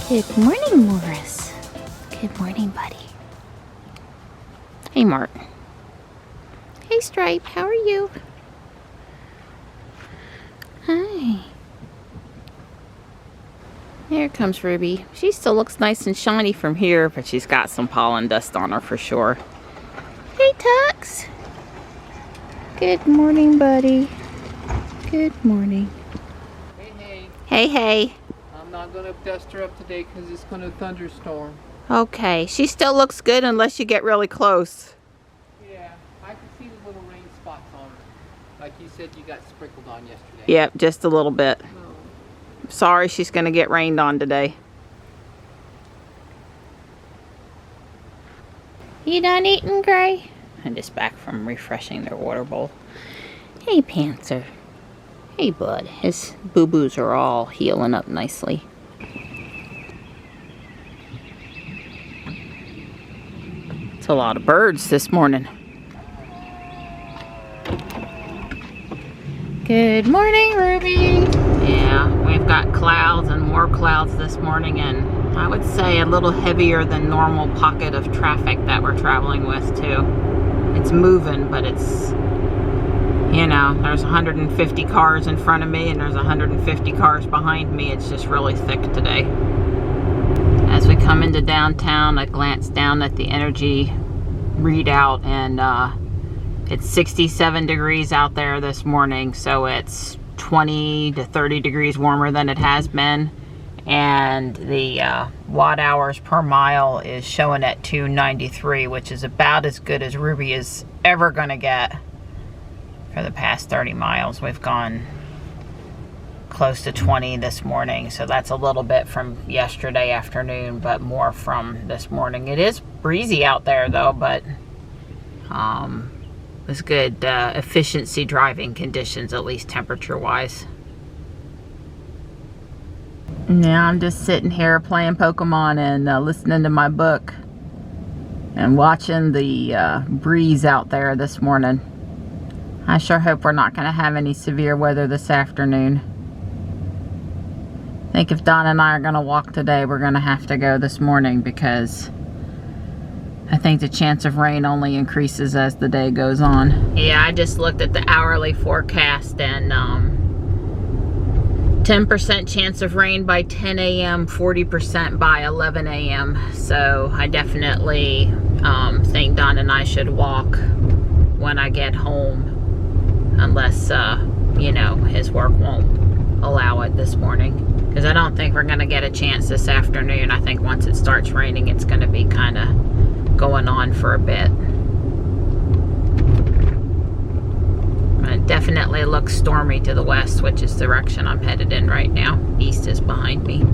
Good morning, Morris. Good morning, buddy. Hey, Mark. Hey, Stripe. How are you? Hi. Here comes Ruby. She still looks nice and shiny from here, but she's got some pollen dust on her for sure. Hey, Tux. Good morning, buddy. Good morning. Hey, hey. Hey, hey. I'm not going to dust her up today because it's going to thunderstorm. Okay. She still looks good unless you get really close. Yeah, I can see the little rain spots on her. Like you said you got sprinkled on yesterday. Yep, just a little bit. Oh. Sorry she's going to get rained on today. You done eating, Gray? I'm just back from refreshing their water bowl. Hey, Panther. Hey, bud. His boo-boos are all healing up nicely. It's a lot of birds this morning. Good morning, Ruby. Yeah, we've got clouds and more clouds this morning, and I would say a little heavier than normal pocket of traffic that we're traveling with too. It's moving, but it's, you know, there's 150 cars in front of me and there's 150 cars behind me. It's just really thick today. As we come into downtown, I glance down at the energy readout, and it's 67 degrees out there this morning, so it's 20 to 30 degrees warmer than it has been, and the watt hours per mile is showing at 293, which is about as good as Ruby is ever going to get. For the past 30 miles we've gone close to 20 this morning, so that's a little bit from yesterday afternoon, but more from this morning. It is breezy out there though, but it's good efficiency driving conditions, at least temperature wise. Now I'm just sitting here playing Pokemon and listening to my book and watching the breeze out there this morning. I sure hope we're not going to have any severe weather this afternoon. I think if Don and I are going to walk today, we're going to have to go this morning, because I think the chance of rain only increases as the day goes on. Yeah, I just looked at the hourly forecast, and 10% chance of rain by 10 a.m., 40% by 11 a.m. So I definitely think Don and I should walk when I get home, unless, you know, his work won't allow it this morning. Because I don't think we're going to get a chance this afternoon. I think once it starts raining, it's going to be kind of going on for a bit. It definitely looks stormy to the west, which is the direction I'm headed in right now. East is behind me.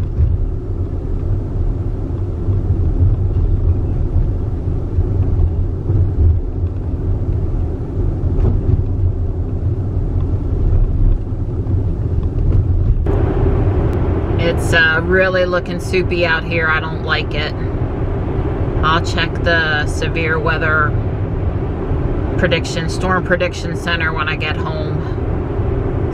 It's really looking soupy out here. I don't like it. I'll check the severe weather prediction, storm prediction center when I get home.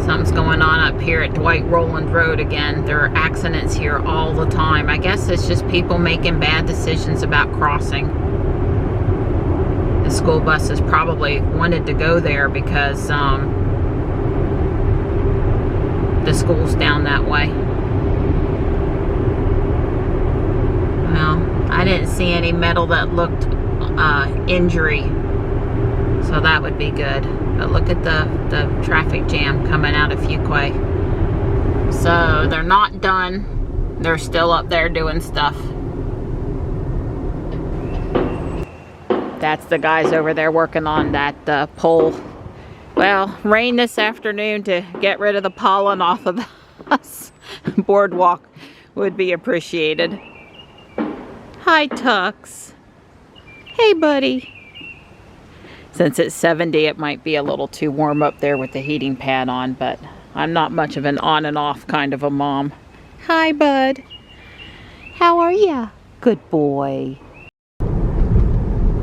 Something's going on up here at Dwight Rowland Road again. There are accidents here all the time. I guess it's just people making bad decisions about crossing. The school buses probably wanted to go there because the school's down that way. Well, I didn't see any metal that looked injury, so that would be good. But look at the traffic jam coming out of Fuquay. So they're not done. They're still up there doing stuff. That's the guys over there working on that pole. Well, rain this afternoon to get rid of the pollen off of the boardwalk would be appreciated. Hi, Tux. Hey, buddy. Since it's 70, it might be a little too warm up there with the heating pad on, but I'm not much of an on and off kind of a mom. Hi, bud. How are ya? Good boy.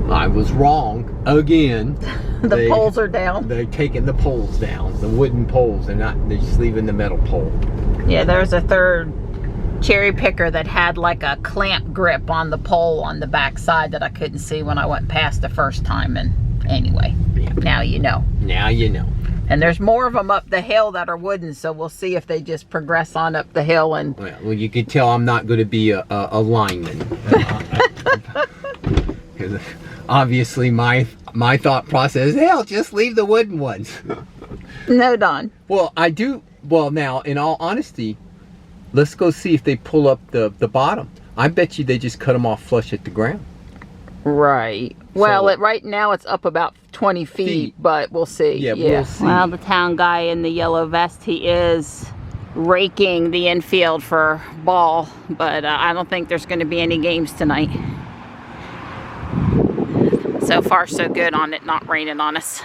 I was wrong again. The poles are down. They're taking the poles down, the wooden poles. They're just leaving the metal pole. Yeah, there's a third cherry picker that had like a clamp grip on the pole on the back side that I couldn't see when I went past the first time. And anyway, now you know. Now you know. And there's more of them up the hill that are wooden, so we'll see if they just progress on up the hill. And Well, you can tell I'm not going to be a lineman. Because obviously my thought process is, hell, just leave the wooden ones. no, Don. Well, I do. Well, now, in all honesty, let's go see if they pull up the bottom. I bet you they just cut them off flush at the ground. Right. Well, So- right now it's up about 20 feet, but we'll see. Yeah, we'll see. Well, the town guy in the yellow vest, he is raking the infield for ball, but I don't think there's going to be any games tonight. So far, so good on it not raining on us.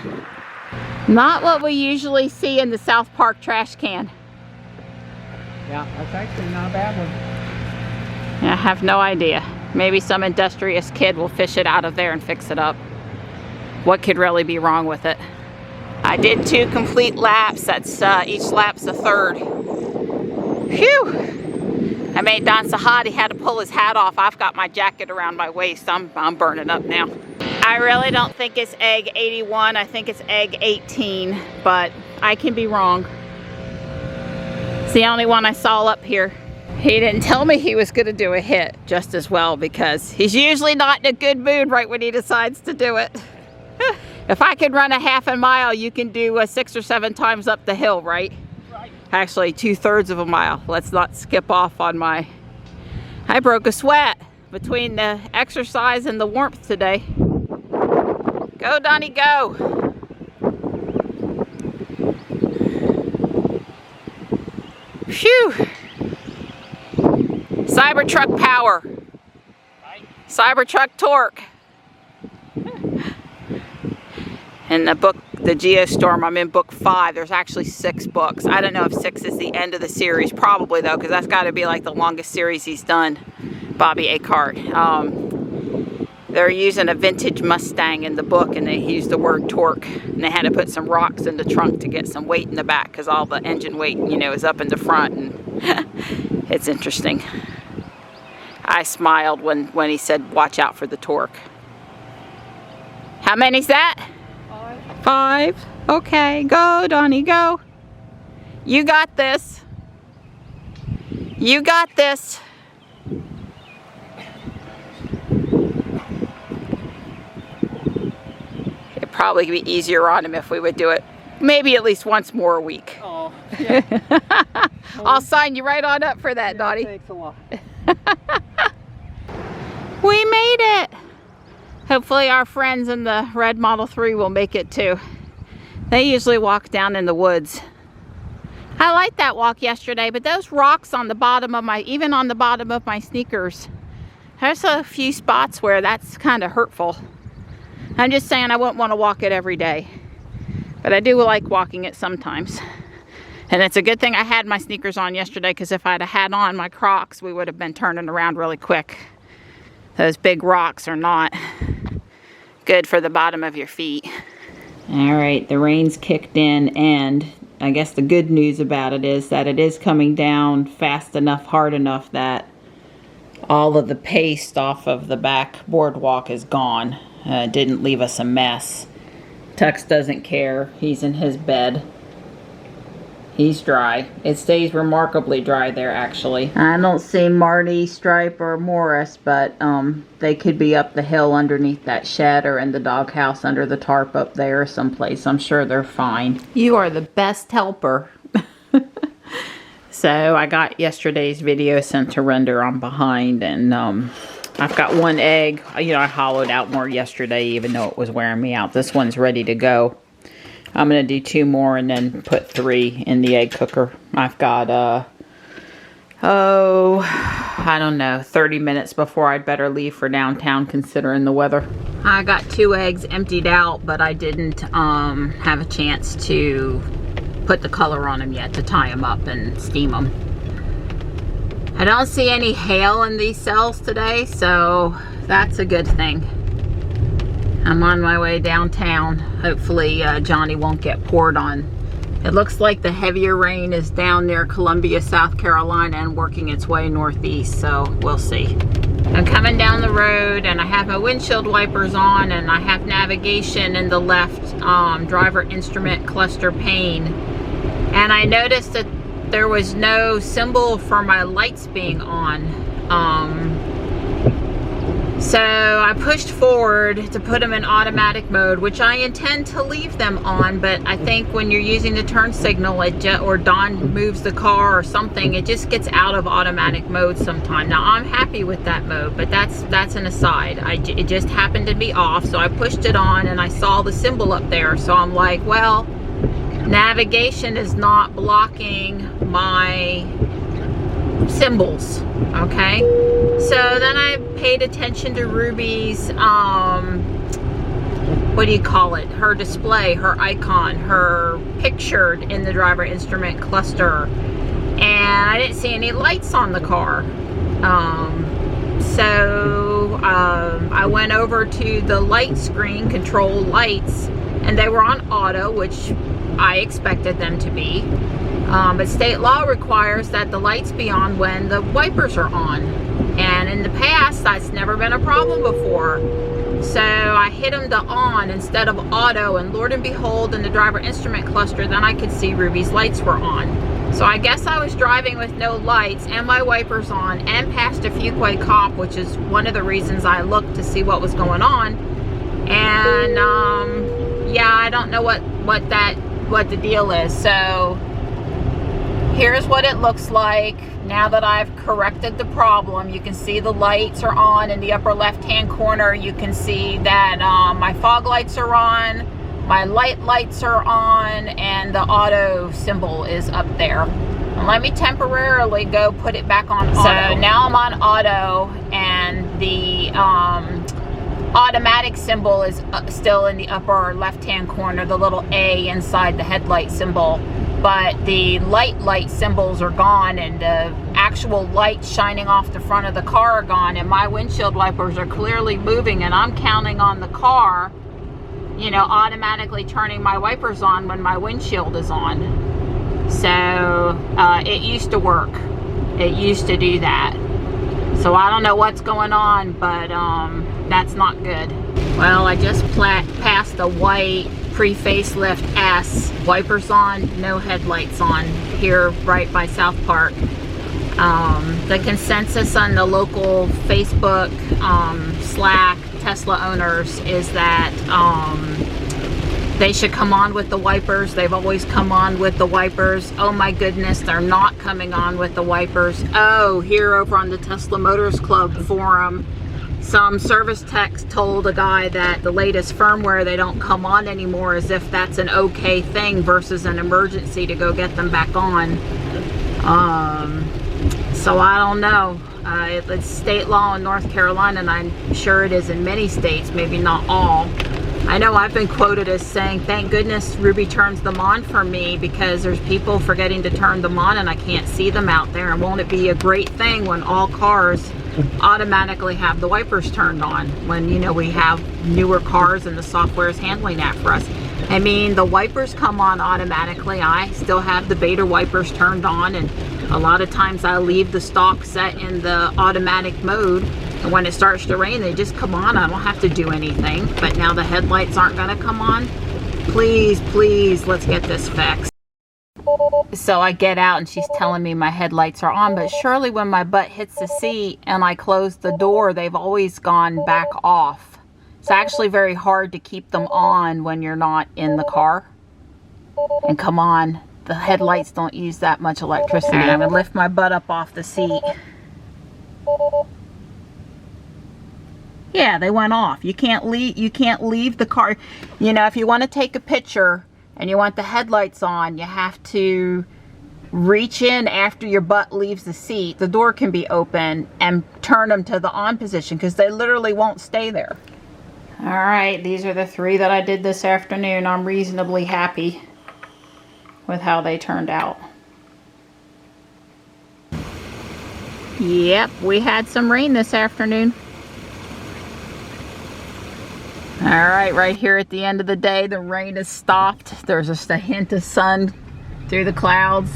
Not what we usually see in the South Park trash can. Yeah, that's actually not a bad one. I have no idea. Maybe some industrious kid will fish it out of there and fix it up. What could really be wrong with it? I did 2 complete laps. That's each lap's a third. Phew! I made Don so hot he had to pull his hat off. I've got my jacket around my waist. I'm burning up now. I really don't think it's egg 81. I think it's egg 18, but I can be wrong. It's the only one I saw up here. He didn't tell me he was going to do a hit just as well, because he's usually not in a good mood right when he decides to do it. If I could run a half a mile, you can do 6 or 7 times up the hill, right? Right. Actually, 2/3 of a mile. Let's not skip off on my... I broke a sweat between the exercise and the warmth today. Go, Donnie, go. Phew. Cybertruck power. Right. Cybertruck torque. In the book, The Geostorm, I'm in book 5. There's actually 6 books. I don't know if 6 is the end of the series. Probably, though, because that's got to be like the longest series he's done. Bobby Akart. They're using a vintage Mustang in the book, and they used the word torque. And they had to put some rocks in the trunk to get some weight in the back, because all the engine weight, you know, is up in the front. And it's interesting. I smiled when he said, watch out for the torque. How many's that? 5. Okay, go, Donnie, go. You got this. You got this. It'd probably be easier on him if we would do it maybe at least once more a week. Oh, yeah. I'll sign you right on up for that, Donnie. Thanks a lot. We made it. Hopefully our friends in the red Model 3 will make it too. They usually walk down in the woods. I liked that walk yesterday, but those rocks on the bottom of my, even on the bottom of my sneakers, there's a few spots where that's kind of hurtful. I'm just saying I wouldn't want to walk it every day, but I do like walking it sometimes. And it's a good thing I had my sneakers on yesterday, because if I'd have had on my Crocs, we would have been turning around really quick. Those big rocks are not good for the bottom of your feet. All right, the rain's kicked in, and I guess the good news about it is that it is coming down fast enough, hard enough that all of the paste off of the back boardwalk is gone. It didn't leave us a mess. Tux doesn't care. He's in his bed. He's dry. It stays remarkably dry there, actually. I don't see Marty, Stripe, or Morris, but they could be up the hill underneath that shed, or in the doghouse under the tarp up there someplace. I'm sure they're fine. You are the best helper. So I got yesterday's video sent to render on behind, and I've got 1 egg. You know, I hollowed out more yesterday, even though it was wearing me out. This one's ready to go. I'm going to do 2 more and then put 3 in the egg cooker. I've got, I don't know, 30 minutes before I'd better leave for downtown, considering the weather. I got 2 eggs emptied out, but I didn't have a chance to put the color on them yet, to tie them up and steam them. I don't see any hail in these cells today, so that's a good thing. I'm on my way downtown. Hopefully Johnny won't get poured on It looks like the heavier rain is down near Columbia, South Carolina and working its way northeast, so we'll see. I'm coming down the road and I have my windshield wipers on and I have navigation in the left driver instrument cluster pane. And I noticed that there was no symbol for my lights being on. So I pushed forward to put them in automatic mode, which I intend to leave them on, but I think when you're using the turn signal or Don moves the car or something, it just gets out of automatic mode sometime. Now I'm happy with that mode, but that's an aside. It just happened to be off, so I pushed it on and I saw the symbol up there. So I'm like, well, navigation is not blocking my symbols, okay? So then I paid attention to Ruby's what do you call it, her display, her icon, her pictured in the driver instrument cluster, and I didn't see any lights on the car. I went over to the light screen, control lights, and they were on auto, which I expected them to be. But state law requires that the lights be on when the wipers are on. And in the past, that's never been a problem before. So I hit them to on instead of auto, and Lord and behold, in the driver instrument cluster, then I could see Ruby's lights were on. So I guess I was driving with no lights and my wipers on and passed a Fuquay cop, which is one of the reasons I looked to see what was going on. And yeah, I don't know what the deal is. So here's what it looks like now that I've corrected the problem. You can see the lights are on in the upper left hand corner. You can see that my fog lights are on, my lights are on, and the auto symbol is up there. And let me temporarily go put it back on auto. So now I'm on auto, and the automatic symbol is still in the upper left hand corner, the little A inside the headlight symbol, but the light symbols are gone, and the actual lights shining off the front of the car are gone, and my windshield wipers are clearly moving, and I'm counting on the car, you know, automatically turning my wipers on when my windshield is on. So it used to work. It used to do that. So I don't know what's going on, but that's not good. Well, I just passed the white pre-facelift S, wipers on, no headlights on, here right by South Park. The consensus on the local Facebook, Slack, Tesla owners is that they should come on with the wipers. They've always come on with the wipers. Oh my goodness, they're not coming on with the wipers. Oh, here over on the Tesla Motors Club forum, some service techs told a guy that the latest firmware, they don't come on anymore, as if that's an okay thing versus an emergency to go get them back on. So I don't know. It's state law in North Carolina, and I'm sure it is in many states, maybe not all. I know I've been quoted as saying, thank goodness Ruby turns them on for me, because there's people forgetting to turn them on and I can't see them out there. And won't it be a great thing when all cars automatically have the wipers turned on, when, you know, we have newer cars and the software is handling that for us. I mean, the wipers come on automatically. I still have the beta wipers turned on, and a lot of times I leave the stock set in the automatic mode, and when it starts to rain, they just come on. I don't have to do anything. But now the headlights aren't going to come on. Please, please, let's get this fixed. So I get out and she's telling me my headlights are on, but surely when my butt hits the seat and I close the door, they've always gone back off. It's actually very hard to keep them on when you're not in the car. And come on, the headlights don't use that much electricity. I'm gonna lift my butt up off the seat. Yeah, they went off. You can't leave the car. You know, if you want to take a picture and you want the headlights on, you have to reach in after your butt leaves the seat. The door can be open, and turn them to the on position, because they literally won't stay there. All right, these are the 3 that I did this afternoon. I'm reasonably happy with how they turned out. Yep, we had some rain this afternoon. All right, right here at the end of the day, the rain has stopped. There's just a hint of sun through the clouds.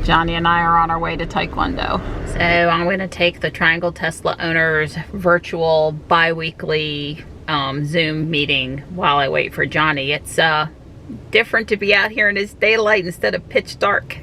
Johnny and I are on our way to Taekwondo. So I'm going to take the Triangle Tesla owners virtual bi-weekly Zoom meeting while I wait for Johnny. It's different to be out here in his daylight instead of pitch dark.